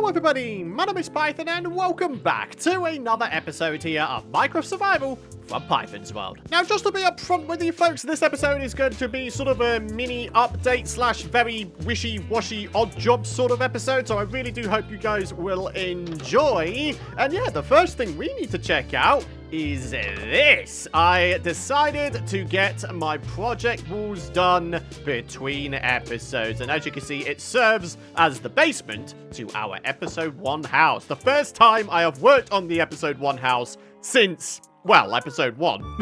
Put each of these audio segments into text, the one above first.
Hello everybody, my name is Python and welcome back to another episode here of Minecraft Survival from Python's World. Now just to be upfront with you folks, this episode is going to be sort of a mini update slash very wishy-washy odd job sort of episode, so I really do hope you guys will enjoy. And yeah, the first thing we need to check out is this. I decided to get my project walls done between episodes, and as you can see, it serves as the basement to our episode 1 house. The first time I have worked on the episode 1 house since, well, episode 1.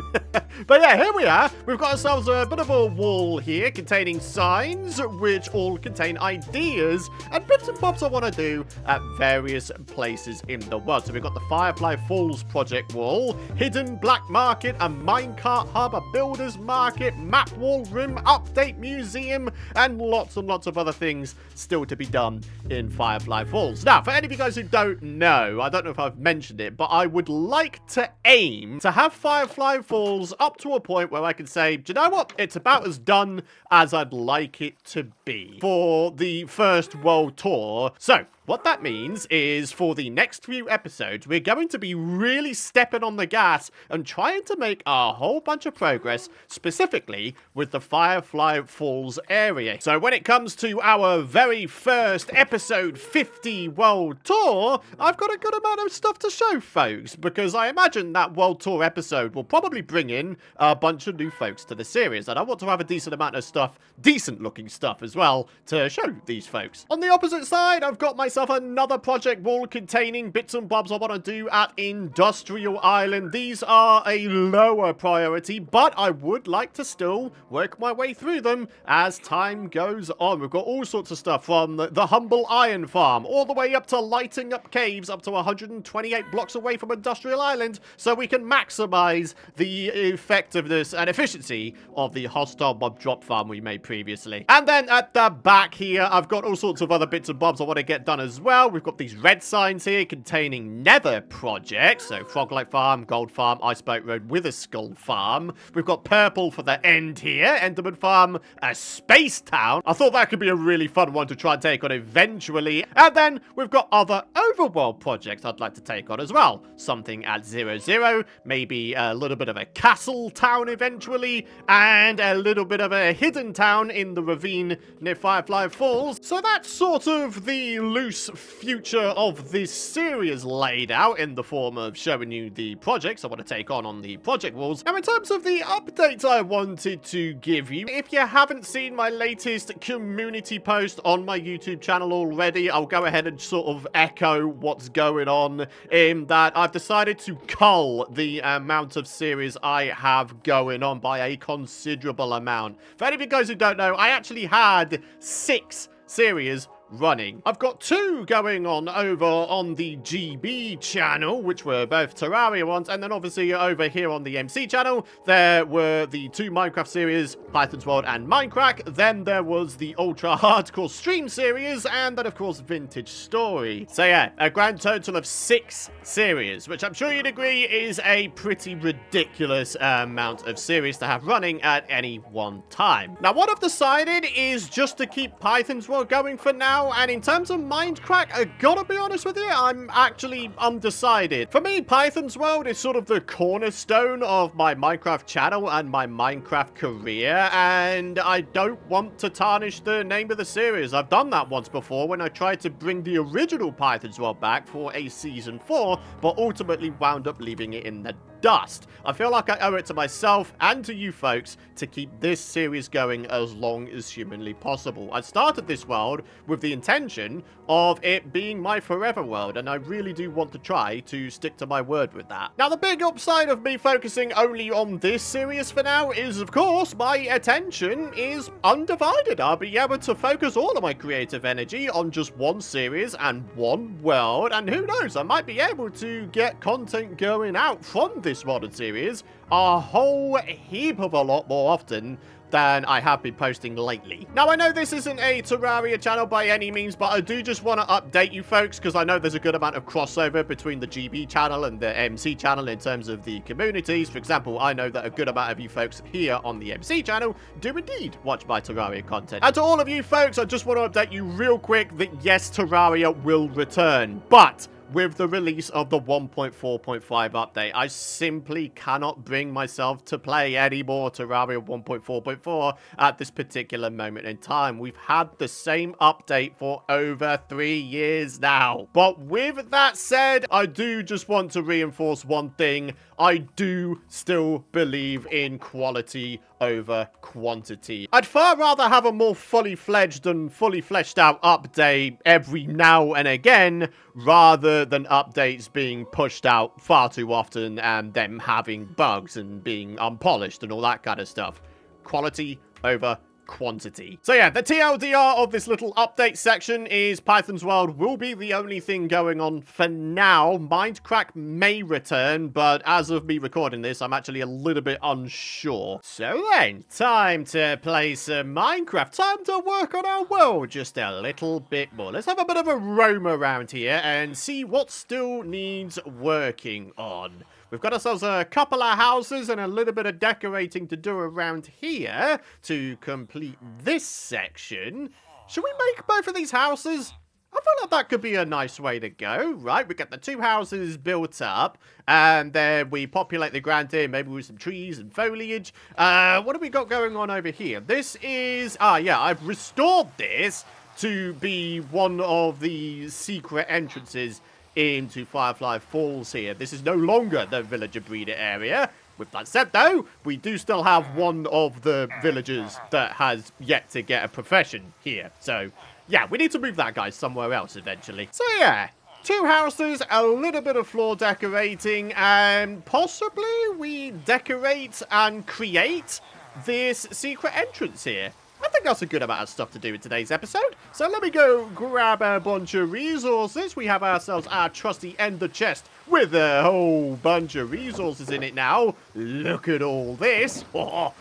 But yeah, here we are. We've got ourselves a bit of a wall here containing signs, which all contain ideas and bits and bobs I want to do at various places in the world. So we've got the Firefly Falls project wall, hidden black market, a minecart hub, a builder's market, map wall room, update museum, and lots of other things still to be done in Firefly Falls. Now, for any of you guys who don't know, I don't know if I've mentioned it, but I would like to aim to have Firefly Falls up to a point where I can say, do you know what? It's about as done as I'd like it to be for the first world tour. So what that means is for the next few episodes, we're going to be really stepping on the gas and trying to make a whole bunch of progress, specifically with the Firefly Falls area. So when it comes to our very first episode 50 world tour, I've got a good amount of stuff to show folks, because I imagine that world tour episode will probably bring in a bunch of new folks to the series, and I want to have a decent amount of stuff, decent looking stuff as well, to show these folks. On the opposite side, I've got myself another project wall containing bits and bobs I want to do at Industrial Island. These are a lower priority, but I would like to still work my way through them as time goes on. We've got all sorts of stuff from the humble iron farm all the way up to lighting up caves up to 128 blocks away from Industrial Island, so we can maximize the effectiveness and efficiency of the hostile mob drop farm we made previously. And then at the back here, I've got all sorts of other bits and bobs I want to get done as well. We've got these red signs here containing nether projects, so Froglight Farm, Gold Farm, Iceboat Road, Wither Skull Farm. We've got purple for the end here, Enderman Farm, a space town. I thought that could be a really fun one to try and take on eventually. And then we've got other overworld projects I'd like to take on as well. Something at 0-0, maybe a little bit of a castle town eventually, and a little bit of a hidden town in the ravine near Firefly Falls. So that's sort of the loose future of this series laid out in the form of showing you the projects I want to take on the project walls. Now in terms of the updates I wanted to give you, if you haven't seen my latest community post on my YouTube channel already, I'll go ahead and sort of echo what's going on in that I've decided to cull the amount of series I have going on by a considerable amount. For any of you guys who don't know, I actually had 6 series running. I've got 2 going on over on the GB channel, which were both Terraria ones, and then obviously over here on the MC channel, there were the 2 Minecraft series, Python's World and Minecraft. Then there was the Ultra Hardcore Stream series, and then of course Vintage Story. So yeah, a grand total of 6 series, which I'm sure you'd agree is a pretty ridiculous amount of series to have running at any one time. Now what I've decided is just to keep Python's World going for now. And in terms of Minecraft, I gotta be honest with you, I'm actually undecided. For me, Python's World is sort of the cornerstone of my Minecraft channel and my Minecraft career, and I don't want to tarnish the name of the series. I've done that once before when I tried to bring the original Python's World back for a season 4, but ultimately wound up leaving it in the dust. I feel like I owe it to myself and to you folks to keep this series going as long as humanly possible. I started this world with the intention of it being my forever world, and I really do want to try to stick to my word with that. Now, the big upside of me focusing only on this series for now is, of course, my attention is undivided. I'll be able to focus all of my creative energy on just one series and one world, and who knows, I might be able to get content going out from this modern series a whole heap of a lot more often than I have been posting lately. Now, I know this isn't a Terraria channel by any means, but I do just want to update you folks, because I know there's a good amount of crossover between the GB channel and the MC channel in terms of the communities. For example, I know that a good amount of you folks here on the MC channel do indeed watch my Terraria content. And to all of you folks, I just want to update you real quick that yes, Terraria will return, but with the release of the 1.4.5 update, I simply cannot bring myself to play any more Terraria 1.4.4 at this particular moment in time. We've had the same update for over 3 years now. But with that said, I do just want to reinforce one thing. I do still believe in quality over quantity. I'd far rather have a more fully fledged and fully fleshed out update every now and again rather than updates being pushed out far too often and them having bugs and being unpolished and all that kind of stuff. Quality over quantity. So yeah, the TLDR of this little update section is Python's World will be the only thing going on for now. Minecraft may return, but as of me recording this, I'm actually a little bit unsure. So then, time to play some Minecraft. Time to work on our world just a little bit more. Let's have a bit of a roam around here and see what still needs working on. We've got ourselves a couple of houses and a little bit of decorating to do around here to complete this section. Should we make both of these houses? I feel like that could be a nice way to go, right? We get the 2 houses built up, and then we populate the ground here, maybe with some trees and foliage. What have we got going on over here? This is, yeah, I've restored this to be one of the secret entrances into Firefly Falls here. This is no longer the villager breeder area. With that said, though, we do still have one of the villagers that has yet to get a profession here. So, yeah, we need to move that guy somewhere else eventually. So, yeah, 2 houses, a little bit of floor decorating, and possibly we decorate and create this secret entrance here. I think that's a good amount of stuff to do in today's episode. So let me go grab a bunch of resources. We have ourselves our trusty ender chest with a whole bunch of resources in it now. Look at all this. Oh,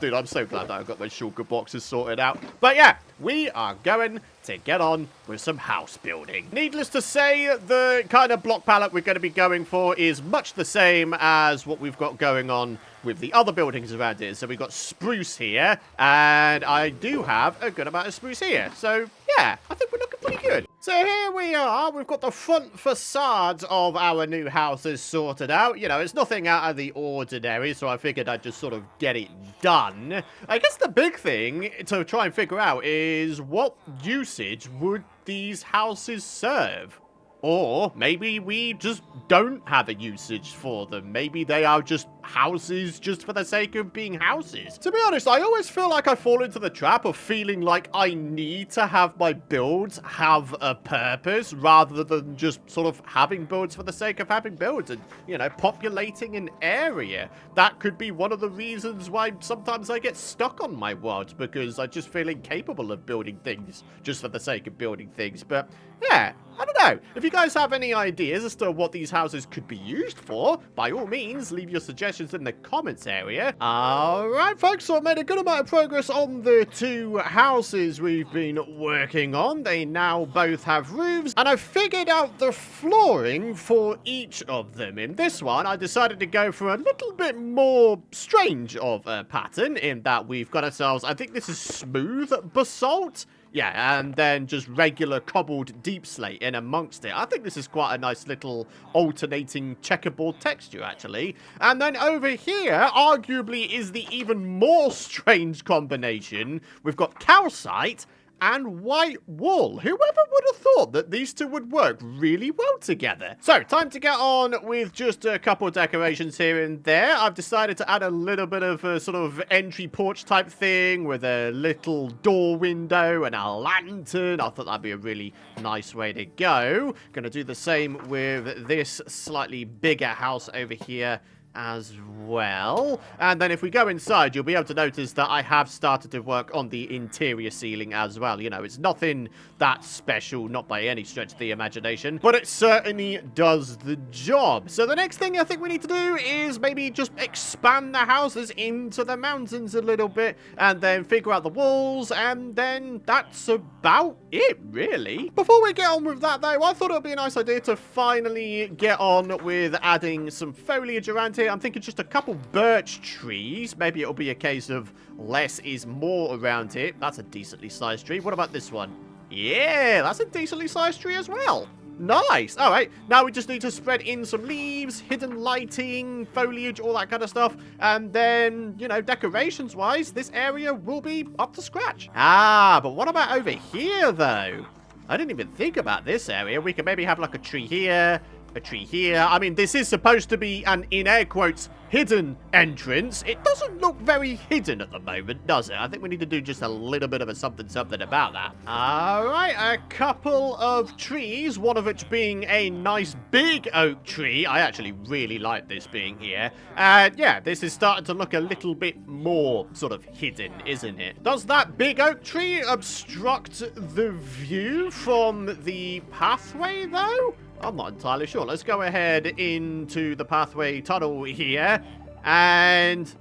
dude, I'm so glad that I've got those shulker boxes sorted out. But yeah, we are going to get on with some house building. Needless to say, the kind of block palette we're going to be going for is much the same as what we've got going on with the other buildings around here. So we've got spruce here, and I do have a good amount of spruce here. So yeah, I think we're looking pretty good. So here we are. We've got the front facades of our new houses sorted out. You know, it's nothing out of the ordinary, so I figured I'd just sort of get it done. I guess the big thing to try and figure out is what usage would these houses serve? Or maybe we just don't have a usage for them. Maybe they are just houses just for the sake of being houses. To be honest, I always feel like I fall into the trap of feeling like I need to have my builds have a purpose rather than just sort of having builds for the sake of having builds and, you know, populating an area. That could be one of the reasons why sometimes I get stuck on my worlds, because I just feel incapable of building things just for the sake of building things. But yeah, I don't know. If you guys have any ideas as to what these houses could be used for, by all means, leave your suggestions in the comments area. Alright, folks, so I've made a good amount of progress on the 2 houses we've been working on. They now both have roofs, and I've figured out the flooring for each of them. In this one, I decided to go for a little bit more strange of a pattern, in that we've got ourselves, I think this is smooth basalt. Yeah, and then just regular cobbled deep slate in amongst it. I think this is quite a nice little alternating checkerboard texture, actually. And then over here, arguably, is the even more strange combination. We've got calcite and white wool. Whoever would have thought that these two would work really well together? So, time to get on with just a couple of decorations here and there. I've decided to add a little bit of a sort of entry porch type thing with a little door window and a lantern. I thought that'd be a really nice way to go. Gonna do the same with this slightly bigger house over here as well. And then if we go inside, you'll be able to notice that I have started to work on the interior ceiling as well. You know, it's nothing that special, not by any stretch of the imagination, but it certainly does the job. So the next thing I think we need to do is maybe just expand the houses into the mountains a little bit, and then figure out the walls, and then that's about it, really. Before we get on with that, though, I thought it would be a nice idea to finally get on with adding some foliage around here. I'm thinking just a couple birch trees. Maybe it'll be a case of less is more around here. That's a decently sized tree. What about this one? Yeah, that's a decently sized tree as well. Nice. All right. Now we just need to spread in some leaves, hidden lighting, foliage, all that kind of stuff. And then, you know, decorations-wise, this area will be up to scratch. Ah, but what about over here, though? I didn't even think about this area. We could maybe have like a tree here, a tree here. I mean, this is supposed to be an, in air quotes, hidden entrance. It doesn't look very hidden at the moment, does it? I think we need to do just a little bit of a something about that. All right, a couple of trees, one of which being a nice big oak tree. I actually really like this being here. And yeah, this is starting to look a little bit more sort of hidden, isn't it? Does that big oak tree obstruct the view from the pathway, though? I'm not entirely sure. Let's go ahead into the pathway tunnel here. And,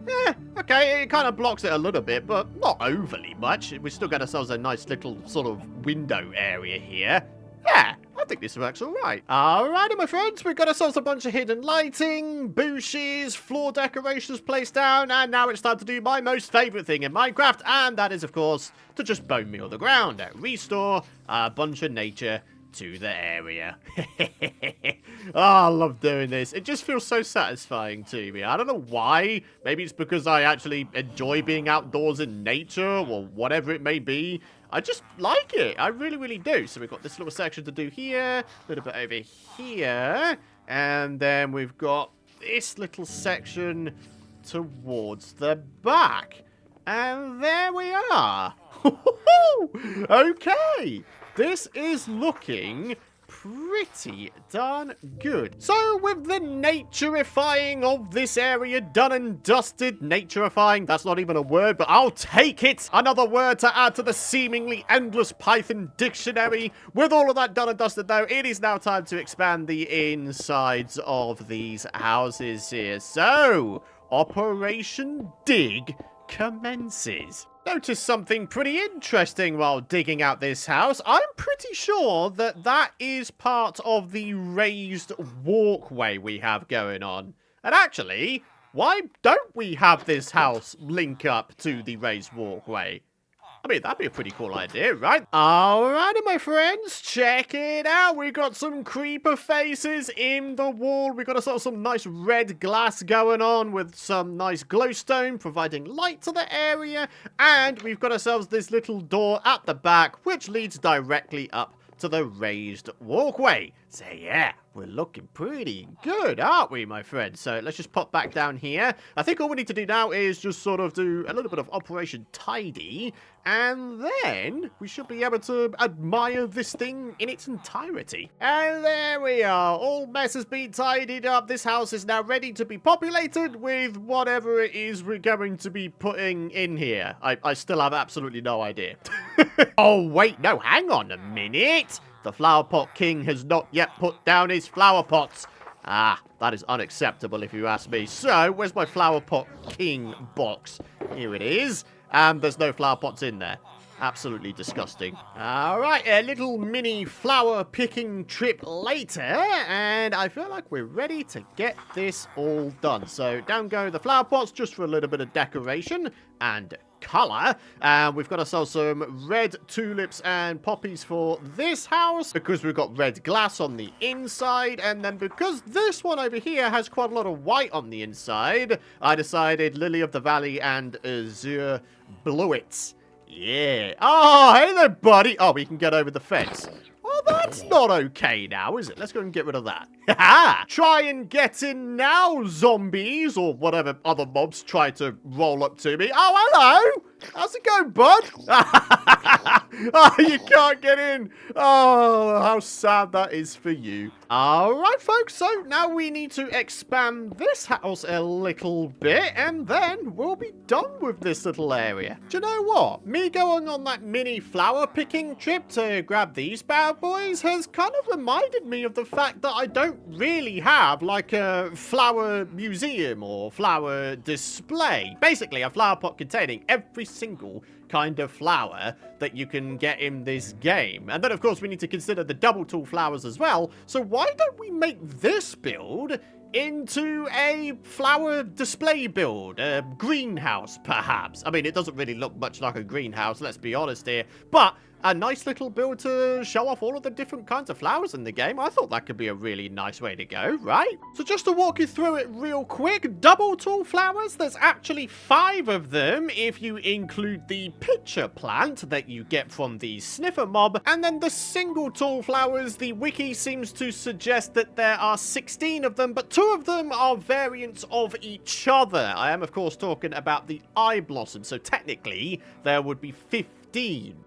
okay, it kind of blocks it a little bit, but not overly much. We still got ourselves a nice little sort of window area here. Yeah, I think this works all right. Alrighty, my friends, we've got ourselves a bunch of hidden lighting, bushes, floor decorations placed down, and now it's time to do my most favorite thing in Minecraft, and that is, of course, to just bone meal the ground and restore a bunch of nature to the area. Oh, I love doing this. It just feels so satisfying to me. I don't know why. Maybe it's because I actually enjoy being outdoors in nature or whatever it may be. I just like it. I really, really do. So we've got this little section to do here, a little bit over here, and then we've got this little section towards the back. And there we are. Okay. This is looking pretty darn good. So with the naturifying of this area done and dusted, naturifying, that's not even a word, but I'll take it. Another word to add to the seemingly endless Python dictionary. With all of that done and dusted, though, it is now time to expand the insides of these houses here. So, Operation Dig commences. Notice something pretty interesting while digging out this house. I'm pretty sure that that is part of the raised walkway we have going on. And actually, why don't we have this house link up to the raised walkway? I mean, that'd be a pretty cool idea, right? Alrighty, my friends, check it out. We got some creeper faces in the wall. We got ourselves some nice red glass going on with some nice glowstone providing light to the area. And we've got ourselves this little door at the back, which leads directly up to the raised walkway. So yeah, we're looking pretty good, aren't we, my friends? So let's just pop back down here. I think all we need to do now is just sort of do a little bit of Operation Tidy, and then we should be able to admire this thing in its entirety. And there we are. All mess has been tidied up. This house is now ready to be populated with whatever it is we're going to be putting in here. I still have absolutely no idea. Oh, wait, no, hang on a minute. The Flowerpot King has not yet put down his flower pots. Ah, that is unacceptable if you ask me. So, where's my Flowerpot King box? Here it is. And there's no flower pots in there. Absolutely disgusting. Alright, a little mini flower picking trip later, and I feel like we're ready to get this all done. So down go the flower pots just for a little bit of decoration and colour. And we've got ourselves some red tulips and poppies for this house because we've got red glass on the inside, and then because this one over here has quite a lot of white on the inside, I decided Lily of the Valley and Azure Bluets. Yeah. Oh, hey there, buddy. Oh, we can get over the fence. Oh, that's not okay now, is it? Let's go and get rid of that. Ha! Try and get in now, zombies, or whatever other mobs try to roll up to me. Oh, hello! How's it going, bud? Oh, you can't get in. Oh, how sad that is for you. All right, folks. So now we need to expand this house a little bit, and then we'll be done with this little area. Do you know what? Me going on that mini flower picking trip to grab these bad boys has kind of reminded me of the fact that I don't really have like a flower museum or flower display. Basically, a flower pot containing every single kind of flower that you can get in this game. And then, of course, we need to consider the double tall flowers as well. So why don't we make this build into a flower display build? A greenhouse, perhaps. I mean, it doesn't really look much like a greenhouse, let's be honest here. But a nice little build to show off all of the different kinds of flowers in the game. I thought that could be a really nice way to go, right? So just to walk you through it real quick, double tall flowers, there's actually 5 of them if you include the pitcher plant that you get from the sniffer mob. And then the single tall flowers, the wiki seems to suggest that there are 16 of them, but 2 of them are variants of each other. I am, of course, talking about the eye blossom, so technically there would be 15.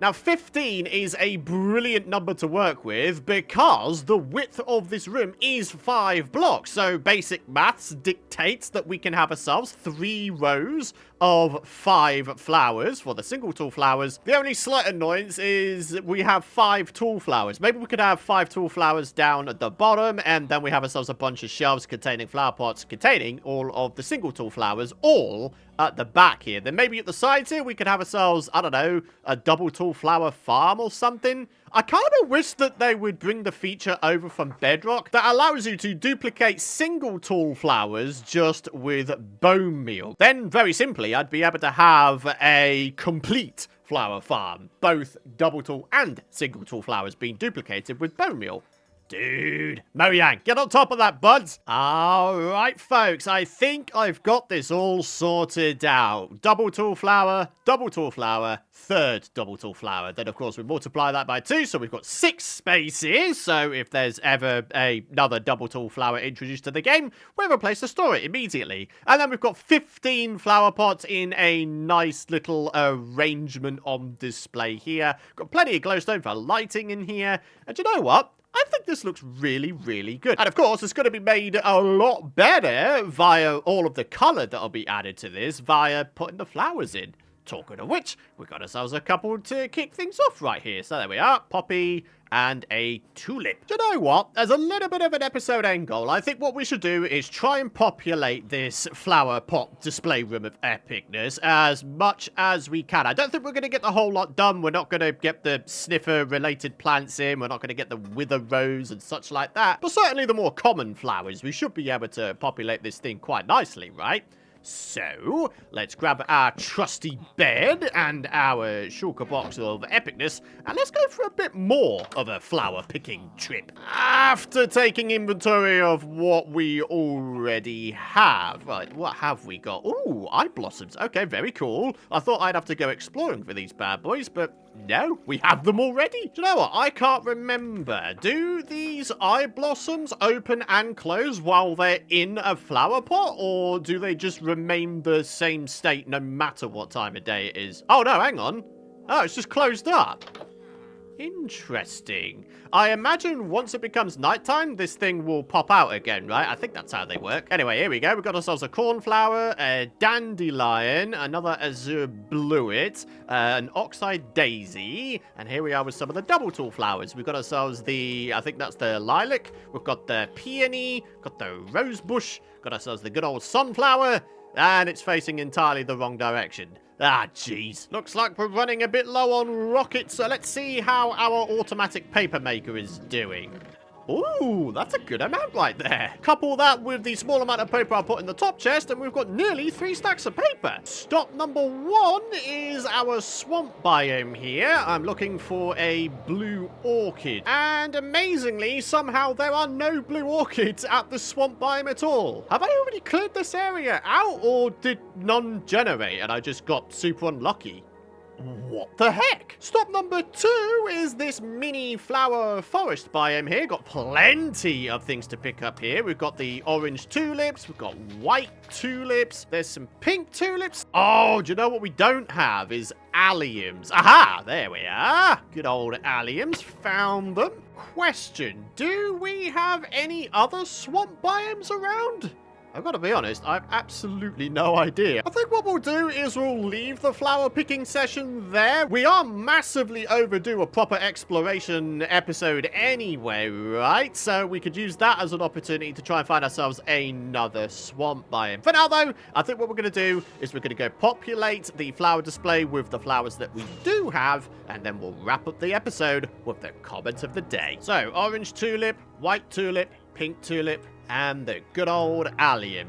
Now, 15 is a brilliant number to work with because the width of this room is 5 blocks. So basic maths dictates that we can have ourselves 3 rows of 5 flowers for the single tall flowers. The only slight annoyance is we have 5 tall flowers. Maybe we could have 5 tall flowers down at the bottom, and then we have ourselves a bunch of shelves containing flower pots containing all of the single tall flowers, all at the back here. Then maybe at the sides here we could have ourselves, I don't know, a double tall flower farm or something. I kind of wish that they would bring the feature over from Bedrock that allows you to duplicate single tall flowers just with bone meal. Then, very simply, I'd be able to have a complete flower farm. Both double tall and single tall flowers being duplicated with bone meal. Dude, Mojang, get on top of that, buds. All right, folks, I think I've got this all sorted out. Double tall flower, 3rd double tall flower. Then, of course, we multiply that by 2, so we've got 6 spaces. So if there's ever another double tall flower introduced to the game, we have a place to store it immediately. And then we've got 15 flower pots in a nice little arrangement on display here. Got plenty of glowstone for lighting in here. And you know what? I think this looks really, really good. And of course, it's going to be made a lot better via all of the colour that'll be added to this via putting the flowers in. Talking of which, we've got ourselves a couple to kick things off right here. So there we are, poppy and a tulip. Do you know what? As a little bit of an episode end goal, I think what we should do is try and populate this flower pot display room of epicness as much as we can. I don't think we're going to get the whole lot done. We're not going to get the sniffer-related plants in. We're not going to get the wither rose and such like that. But certainly the more common flowers, we should be able to populate this thing quite nicely, right? So, let's grab our trusty bed and our shulker box of epicness, and let's go for a bit more of a flower picking trip. After taking inventory of what we already have. Right, what have we got? Ooh, eye blossoms. Okay, very cool. I thought I'd have to go exploring for these bad boys, but no, we have them already. Do you know what? I can't remember. Do these eye blossoms open and close while they're in a flower pot, or do they just remain the same state no matter what time of day it is? Oh, no, hang on. Oh, it's just closed up. Interesting. I imagine once it becomes nighttime, this thing will pop out again, right? I think that's how they work. Anyway, here we go. We've got ourselves a cornflower, a dandelion, another azure bluet, an oxide daisy, and here we are with some of the double tall flowers. We've got ourselves the, I think that's the lilac. We've got the peony, got the rose bush, got ourselves the good old sunflower, and it's facing entirely the wrong direction. Ah, jeez. Looks like we're running a bit low on rockets, so let's see how our automatic paper maker is doing. Ooh, that's a good amount right there. Couple that with the small amount of paper I put in the top chest, and we've got nearly 3 stacks of paper. Stop number 1 is our swamp biome here. I'm looking for a blue orchid. And amazingly, somehow there are no blue orchids at the swamp biome at all. Have I already cleared this area out, or did none generate and I just got super unlucky? What the heck? Stop number 2 is this mini flower forest biome here. Got plenty of things to pick up here. We've got the orange tulips. We've got white tulips. There's some pink tulips. Oh, do you know what we don't have is alliums. Aha, there we are. Good old alliums. Found them. Question, do we have any other swamp biomes around? I've got to be honest, I have absolutely no idea. I think what we'll do is we'll leave the flower picking session there. We are massively overdue a proper exploration episode anyway, right? So we could use that as an opportunity to try and find ourselves another swamp biome. For now, though, I think what we're going to do is we're going to go populate the flower display with the flowers that we do have, and then we'll wrap up the episode with the comment of the day. So, orange tulip, white tulip, pink tulip, and the good old allium.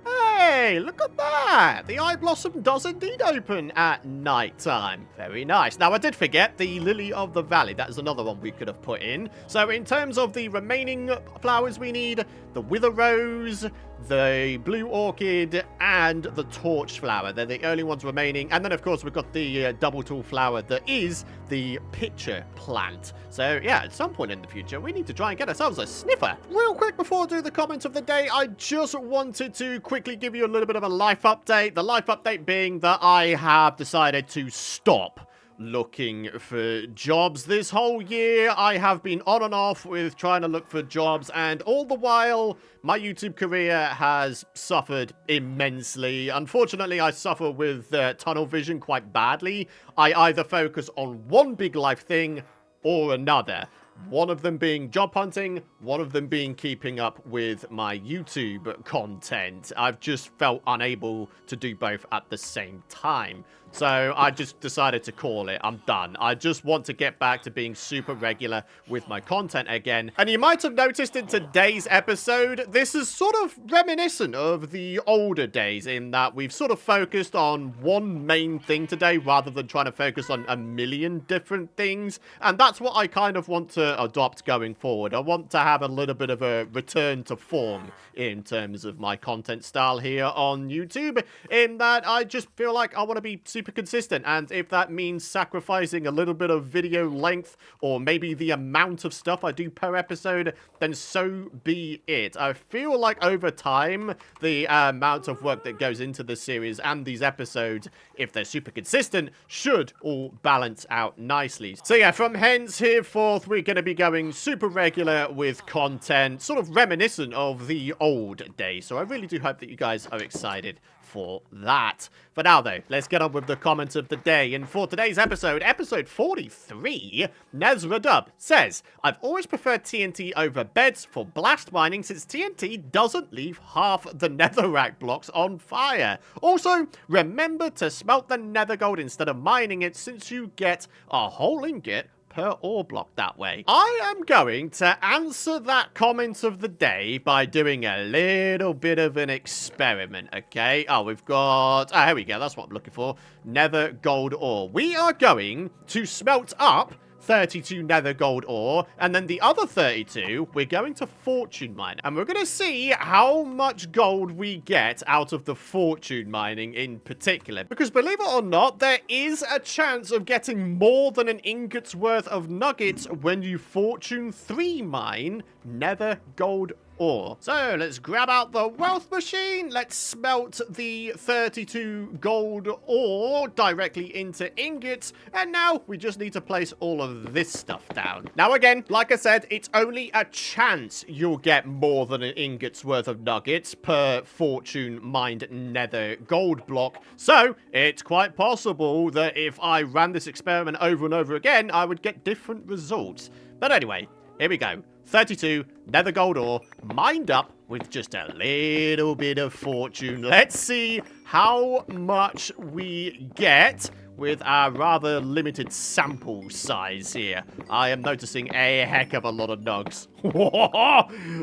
Hey, look at that! The eye blossom does indeed open at night time. Very nice. Now, I did forget the lily of the valley. That is another one we could have put in. So, in terms of the remaining flowers we need, the wither rose, the blue orchid, and the torch flower. They're the only ones remaining. And then, of course, we've got the double tool flower that is the pitcher plant. So, yeah, at some point in the future, we need to try and get ourselves a sniffer. Real quick before I do the comment of the day, I just wanted to quickly give you a little bit of a life update. The life update being that I have decided to stop looking for jobs. This whole year, I have been on and off with trying to look for jobs, and all the while, my YouTube career has suffered immensely. Unfortunately, I suffer with tunnel vision quite badly. I either focus on one big life thing or another. One of them being job hunting, one of them being keeping up with my YouTube content. I've just felt unable to do both at the same time. So I just decided to call it. I'm done. I just want to get back to being super regular with my content again. And you might have noticed in today's episode, this is sort of reminiscent of the older days in that we've sort of focused on one main thing today rather than trying to focus on a million different things. And that's what I kind of want to adopt going forward. I want to have a little bit of a return to form in terms of my content style here on YouTube, in that I just feel like I want to be super consistent, and if that means sacrificing a little bit of video length or maybe the amount of stuff I do per episode, then so be it. I feel like over time, the amount of work that goes into this series and these episodes, if they're super consistent, should all balance out nicely. So yeah, from hence here forth, we're going to be going super regular with content, sort of reminiscent of the old days. So I really do hope that you guys are excited for that. For now, though, let's get on with the comments of the day. And for today's episode, episode 43, Nezra Dub says, I've always preferred TNT over beds for blast mining since TNT doesn't leave half the netherrack blocks on fire. Also, remember to smelt the nether gold instead of mining it since you get a whole ingot per ore block that way. I am going to answer that comment of the day by doing a little bit of an experiment, okay? Oh, we've got... here we go. That's what I'm looking for. Nether gold ore. We are going to smelt up 32 nether gold ore, and then the other 32, we're going to fortune mine. And we're going to see how much gold we get out of the fortune mining in particular. Because believe it or not, there is a chance of getting more than an ingot's worth of nuggets when you fortune 3 mine nether gold ore. So let's grab out the wealth machine. Let's smelt the 32 gold ore directly into ingots. And now we just need to place all of this stuff down. Now again, like I said, it's only a chance you'll get more than an ingot's worth of nuggets per fortune mined nether gold block. So it's quite possible that if I ran this experiment over and over again, I would get different results. But anyway, here we go. 32 nether gold ore mined up with just a little bit of fortune. Let's see how much we get with our rather limited sample size here. I am noticing a heck of a lot of nugs.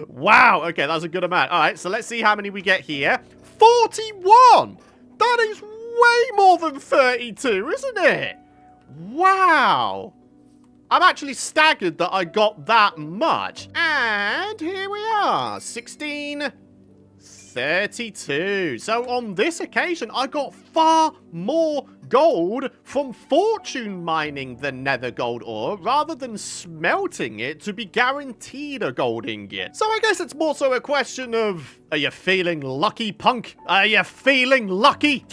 Wow, okay, that's a good amount. All right, so let's see how many we get here. 41! That is way more than 32, isn't it? Wow! I'm actually staggered that I got that much. And here we are, 16, 32. So on this occasion, I got far more gold from fortune mining the nether gold ore rather than smelting it to be guaranteed a gold ingot. So I guess it's more so a question of, are you feeling lucky, punk? Are you feeling lucky?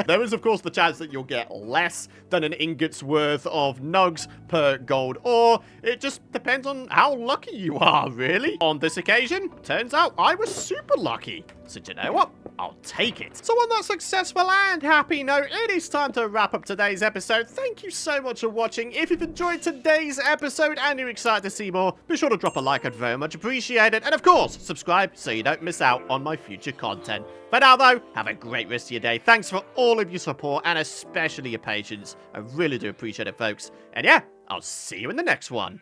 There is, of course, the chance that you'll get less than an ingot's worth of nugs per gold ore. It just depends on how lucky you are, really. On this occasion, turns out I was super lucky. So do you know what? I'll take it. So on that successful and happy note, it is time to wrap up today's episode. Thank you so much for watching. If you've enjoyed today's episode and you're excited to see more, be sure to drop a like. I'd very much appreciate it. And of course, subscribe so you don't miss out on my future content. For now, though, have a great rest of your day. Thanks for all of your support and especially your patience. I really do appreciate it, folks. And yeah, I'll see you in the next one.